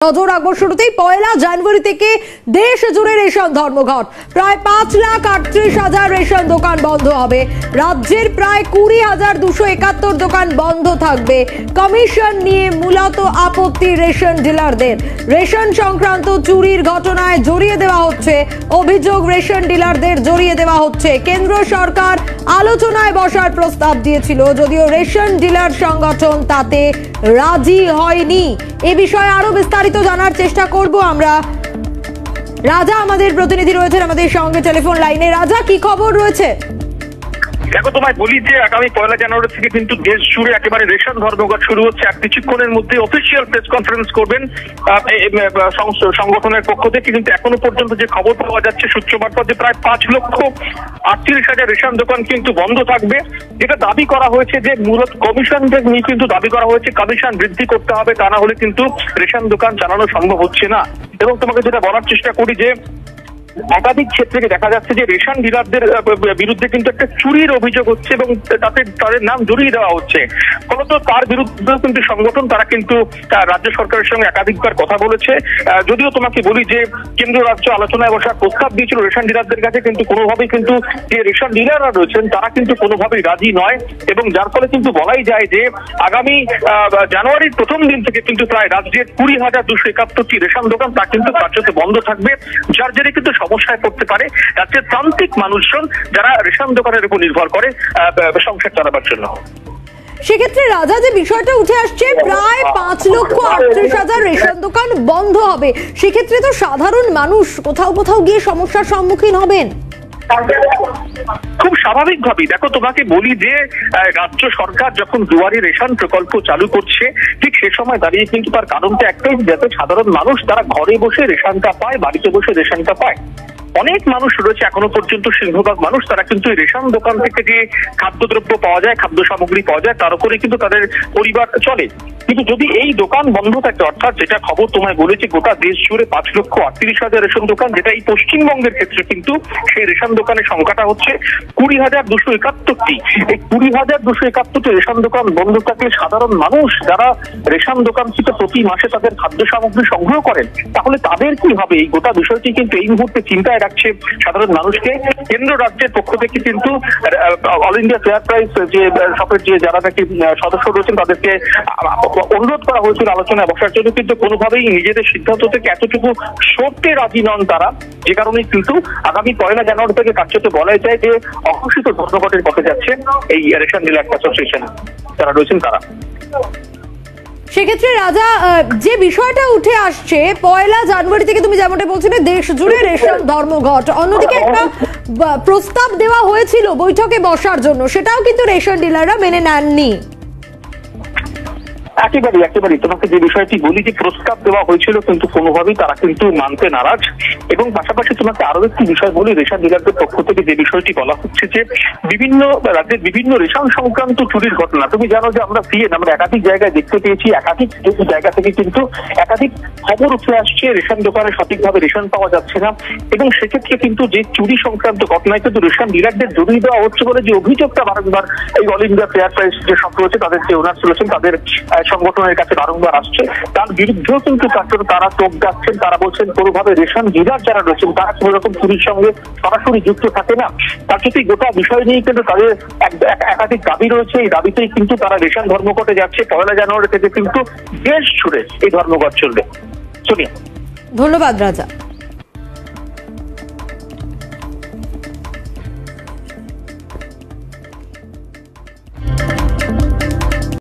নজর রাখবো শুরুতেই 1 জানুয়ারি থেকে দেশ জুড়ে রেশন ধর্মঘট। প্রায় 5,38,000 রেশন দোকান বন্ধ হবে। রাজ্যের প্রায় 20,271 দোকান বন্ধ থাকবে। কমিশন নিয়ে মূলত আপত্তি রেশন ডিলারদের। রেশন সংক্রান্ত চুরির ঘটনায় জড়িয়ে দেওয়া হচ্ছে, অভিযোগ রেশন ডিলারদের জড়িয়ে দেওয়া হচ্ছে। কেন্দ্র সরকার আলোচনায় বসার প্রস্তাব দিয়েছিল, যদিও রেশন ডিলার সংগঠন তাতে রাজি হয়নি। এ বিষয়ে আরো বিস্তারিত জানার চেষ্টা করব আমরা। রাজা আমাদের প্রতিনিধি রয়েছেন আমাদের সঙ্গে টেলিফোন লাইনে। রাজা, কি খবর রয়েছে? দেখো, তোমায় বলি যে আগামী 1 জানুয়ারি থেকে কিন্তু দেশ জুড়ে একেবারে রেশন ধর্মঘট শুরু হচ্ছে। আর কিছুক্ষণের মধ্যে অফিসিয়াল প্রেস কনফারেন্স করবেন সংগঠনের পক্ষ থেকে। কিন্তু এখনো পর্যন্ত যে খবর পাওয়া যাচ্ছে সূত্র মারফত, যে প্রায় 5,38,000 রেশন দোকান কিন্তু বন্ধ থাকবে। যেটা দাবি করা হয়েছে যে মূলত কমিশনদের নিয়ে কিন্তু দাবি করা হয়েছে কমিশন বৃদ্ধি করতে হবে, তা না হলে কিন্তু রেশন দোকান চালানো সম্ভব হচ্ছে না। এবং তোমাকে যেটা বলার চেষ্টা করি যে একাধিক ক্ষেত্রে দেখা যাচ্ছে যে রেশন ডিলারদের বিরুদ্ধে কিন্তু একটা চুরির অভিযোগ হচ্ছে এবং তাদের নাম জড়িয়ে দেওয়া হচ্ছে। ফলত তার বিরুদ্ধে কিন্তু সংগঠন তারা কিন্তু রাজ্য সরকারের সঙ্গে একাধিকবার কথা বলেছে। যদিও তোমাকে বলি যে কেন্দ্র রাজ্য আলোচনায় বসার প্রস্তাব দিয়েছিল রেশন ডিলারদের কাছে, কিন্তু কোনোভাবেই কিন্তু যে রেশন ডিলাররা রয়েছেন তারা কিন্তু কোনোভাবেই রাজি নয়। এবং যার ফলে কিন্তু বলাই যায় যে আগামী জানুয়ারির প্রথম দিন থেকে কিন্তু প্রায় রাজ্যের 20,271টি রেশন দোকান তা কিন্তু কার্যত বন্ধ থাকবে, যার জেরে কিন্তু সমস্যায় পড়তে পারে রাজ্যের প্রান্তিক মানুষজন যারা রেশন দোকানের উপর নির্ভর করে সংসার চালাবার জন্য। সেক্ষেত্রে রাজা, যে বিষয়টা উঠে আসছে প্রায় 5,38,000 রেশন দোকান বন্ধ হবে, সেক্ষেত্রে তো সাধারণ মানুষ কোথাও কোথাও গিয়ে সমস্যার সম্মুখীন হবেন। খুব স্বাভাবিকভাবেই দেখো, তোমাকে বলি যে রাজ্য সরকার যখন দুয়ারি রেশন প্রকল্প চালু করছে, ঠিক সে সময় দাঁড়িয়ে কিন্তু তার কারণটা একটাই, যাতে সাধারণ মানুষ তারা ঘরে বসে রেশনটা পায়, বাড়িতে বসে রেশনটা পায়। অনেক মানুষ রয়েছে, এখনো পর্যন্ত সিংহভাগ মানুষ তারা কিন্তু রেশন দোকান থেকে যে খাদ্যদ্রব্য পাওয়া যায়, খাদ্য সামগ্রী পাওয়া যায়, তার উপরে কিন্তু তাদের পরিবার চলে। কিন্তু যদি এই দোকান বন্ধ থাকে, অর্থাৎ যেটা খবর তোমায় বলেছি গোটা দেশ জুড়ে 5,38,000 রেশন দোকান, যেটা এই পশ্চিমবঙ্গের ক্ষেত্রে কিন্তু সেই রেশন দোকানের সংখ্যাটা হচ্ছে 20,271টি। এই 20,271টি রেশন দোকান বন্ধ থাকলে সাধারণ মানুষ যারা রেশন দোকান থেকে প্রতি মাসে তাদের খাদ্য সামগ্রী সংগ্রহ করেন, তাহলে তাদের কি হবে? এই গোটা বিষয়টি কিন্তু এই মুহূর্তে চিন্তায় রাখছে সাধারণ মানুষকে। কেন্দ্র রাজ্যের পক্ষ থেকে কিন্তু অল ইন্ডিয়া ফেয়ার প্রাইস যে শপের যে যারা নাকি সদস্য রয়েছেন তাদেরকে অনুরোধ করা হয়েছিল আলোচনায় বসার জন্য, কিন্তু কোনোভাবেই নিজেদের সিদ্ধান্ত থেকে এতটুকু সরতে রাজি নন তারা। যে কারণে কিন্তু আগামী 1 জানুয়ারি থেকে কার্যত বলা যায় যে অঘোষিত ধর্মঘটের পথে যাচ্ছে এই রেশন ডিলার অ্যাসোসিয়েশন যারা রয়েছেন তারা। সেক্ষেত্রে রাজা, যে বিষয়টা উঠে আসছে 1 জানুয়ারি থেকে, তুমি যেমনটা বলছিলে দেশ জুড়ে রেশন ধর্মঘট, অন্যদিকে একটা প্রস্তাব দেওয়া হয়েছিল বৈঠকে বসার জন্য, সেটাও কিন্তু রেশন ডিলাররা মেনে নেননি। একেবারেই তোমাকে যে বিষয়টি বলি যে প্রস্তাব দেওয়া হয়েছিল, কিন্তু কোনোভাবেই তারা কিন্তু মানতে নারাজ। এবং পাশাপাশি তোমাকে আরো একটি বিষয় বলি, রেশন ডিলারদের পক্ষ থেকে যে বিষয়টি বলা হচ্ছে যে বিভিন্ন রাজ্যের বিভিন্ন রেশন সংক্রান্ত চুরির ঘটনা। তুমি জানো যে আমরা আমরা একাধিক জায়গায় দেখতে পেয়েছি, একাধিক জায়গা থেকে কিন্তু একাধিক খবর উঠে আসছে রেশন দোকানে সঠিকভাবে রেশন পাওয়া যাচ্ছে না। এবং সেক্ষেত্রে কিন্তু যে চুরি সংক্রান্ত ঘটনায় কিন্তু রেশন ডিলারদের জড়িয়ে দেওয়া হচ্ছে বলে যে অভিযোগটা বারংবার এই অল ইন্ডিয়া ফেয়ার প্রাইস যে সব রয়েছে তাদের যে ওনার্স রয়েছেন তাদের সংগঠনের কাছে বারংবার আসছে, তার বিরুদ্ধেও কিন্তু তারা তোপ যাচ্ছেন। তারা বলছেন কোনোভাবে রেশন ডিলার যারা রয়েছেন তারা কোন রকম চুরির সঙ্গে সরাসরি যুক্ত থাকে না। তার সাথে গোটা বিষয় নিয়ে কিন্তু তাদের একাধিক দাবি রয়েছে। এই দাবিতেই কিন্তু তারা রেশন ধর্মঘটে যাচ্ছে। 1 জানুয়ারি থেকে কিন্তু দেশ জুড়ে এই ধর্মঘট চলবে। সোনিয়া, ধন্যবাদ রাজা।